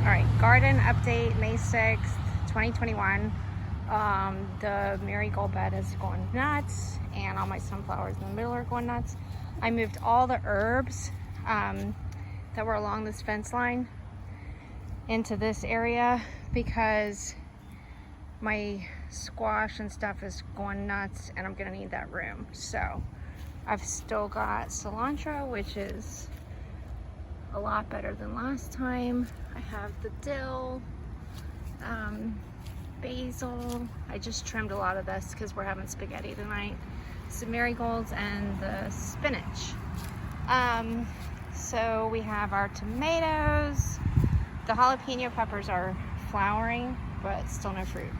All right, garden update, May 6th, 2021. The marigold bed is going nuts, and all my sunflowers in the middle are going nuts. I moved all the herbs that were along this fence line into this area because my squash and stuff is going nuts, and I'm gonna need that room. So I've still got cilantro, which is a lot better than last time. I have the dill, basil. I just trimmed a lot of this because we're having spaghetti tonight. Some marigolds and the spinach. So we have our tomatoes. The jalapeno peppers are flowering, but still no fruit.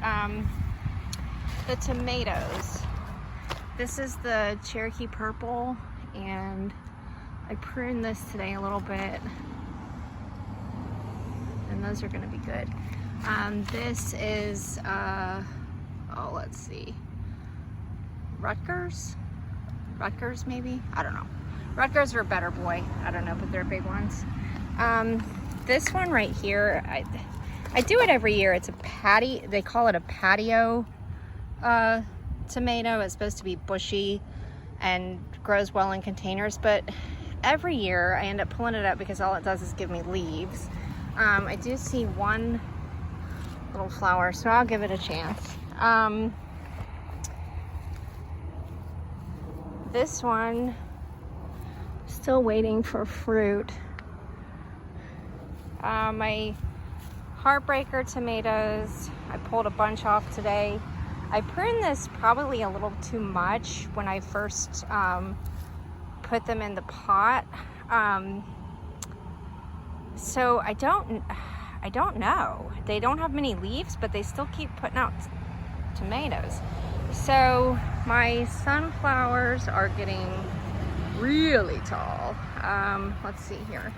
The tomatoes. This is the Cherokee purple, and I pruned this today a little bit, and those are gonna be good. This is, let's see, Rutgers maybe? I don't know. Rutgers are a better boy. I don't know, but they're big ones. This one right here, I do it every year. It's a they call it a patio tomato. It's supposed to be bushy and grows well in containers, but every year I end up pulling it up because all it does is give me leaves. I do see one little flower, so I'll give it a chance. This one, still waiting for fruit. My Heartbreaker tomatoes, I pulled a bunch off today. I pruned this probably a little too much when I first put them in the pot. So I don't know. They don't have many leaves, but they still keep putting out tomatoes. So my sunflowers are getting really tall. Let's see here.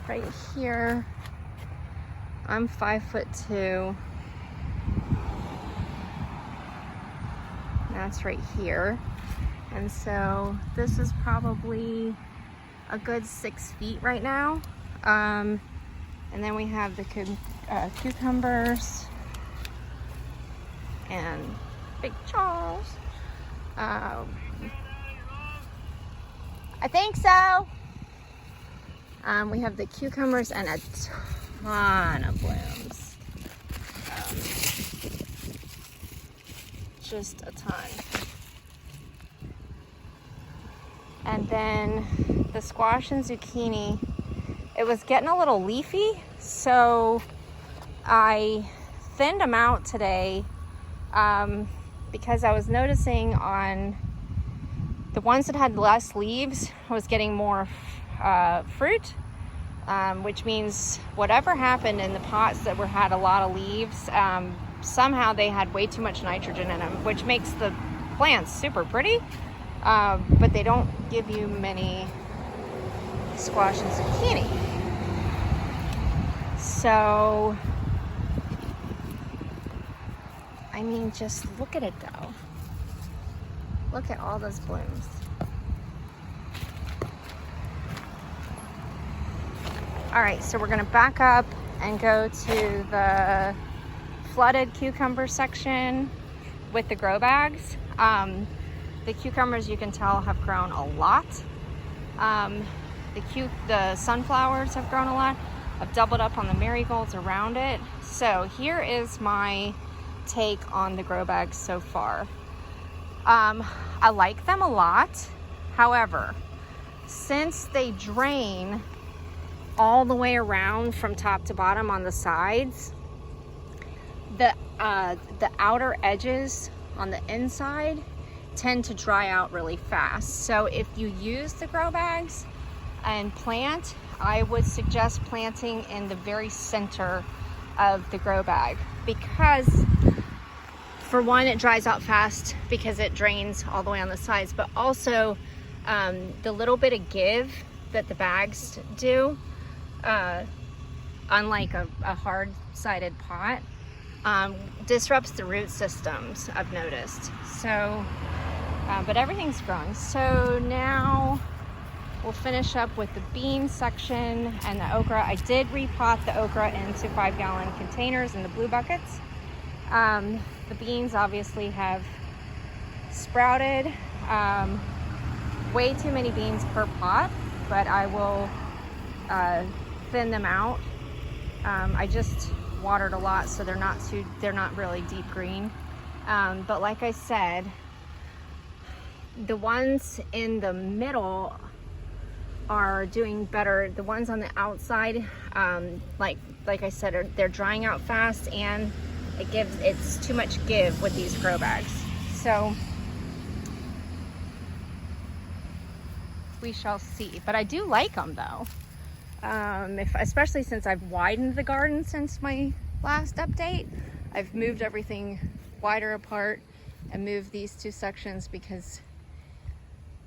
Right here, I'm 5'2". That's right here. And so this is probably a good 6 feet right now. And then we have the cucumbers and Big Charles. I think so. We have the cucumbers and a ton of blooms. Just a ton. And then the squash and zucchini, it was getting a little leafy, so I thinned them out today because I was noticing on the ones that had less leaves, I was getting more fruit, which means whatever happened in the pots that had a lot of leaves, somehow they had way too much nitrogen in them, which makes the plants super pretty, but they don't give you many squash and zucchini. So, I mean, just look at it though. Look at all those blooms. All right, so we're gonna back up and go to the flooded cucumber section with the grow bags. The cucumbers, you can tell, have grown a lot. The sunflowers have grown a lot. I've doubled up on the marigolds around it. So here is my take on the grow bags so far. I like them a lot. However, since they drain all the way around from top to bottom on the sides, the outer edges on the inside tend to dry out really fast. So if you use the grow bags and plant, I would suggest planting in the very center of the grow bag, because for one, it dries out fast because it drains all the way on the sides, but also the little bit of give that the bags do, unlike a hard-sided pot, disrupts the root systems, I've noticed. So, but everything's growing. So now we'll finish up with the bean section and the okra. I did repot the okra into 5-gallon containers in the blue buckets. The beans obviously have sprouted. Way too many beans per pot, but I will thin them out. I just watered a lot, so they're not really deep green. But like I said, the ones in the middle are doing better. The ones on the outside, like I said, they're drying out fast, and it's too much give with these grow bags. So we shall see. But I do like them though. Especially since I've widened the garden since my last update. I've moved everything wider apart and moved these two sections because,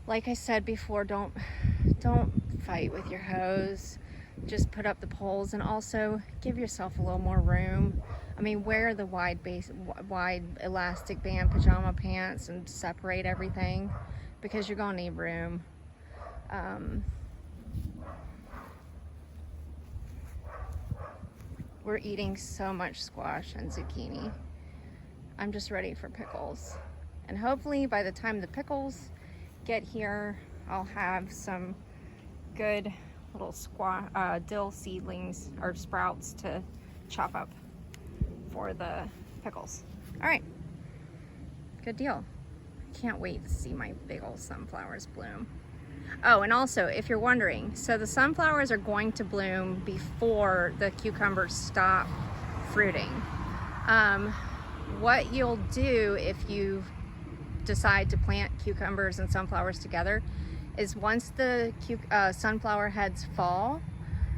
like I said before, don't fight with your hose. Just put up the poles, and also give yourself a little more room. I mean, wear the wide elastic band pajama pants and separate everything, because you're gonna need room. We're eating so much squash and zucchini. I'm just ready for pickles. And hopefully by the time the pickles get here, I'll have some good little dill seedlings or sprouts to chop up for the pickles. All right, good deal. Can't wait to see my big old sunflowers bloom. Oh, and also, if you're wondering, so the sunflowers are going to bloom before the cucumbers stop fruiting. What you'll do if you decide to plant cucumbers and sunflowers together is, once the sunflower heads fall,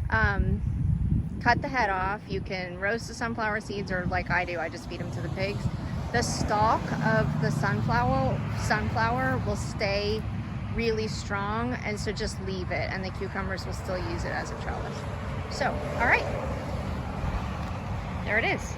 cut the head off. You can roast the sunflower seeds, or like I do, I just feed them to the pigs. The stalk of the sunflower will stay really strong, and so just leave it, and the cucumbers will still use it as a trellis. So, all right, there it is.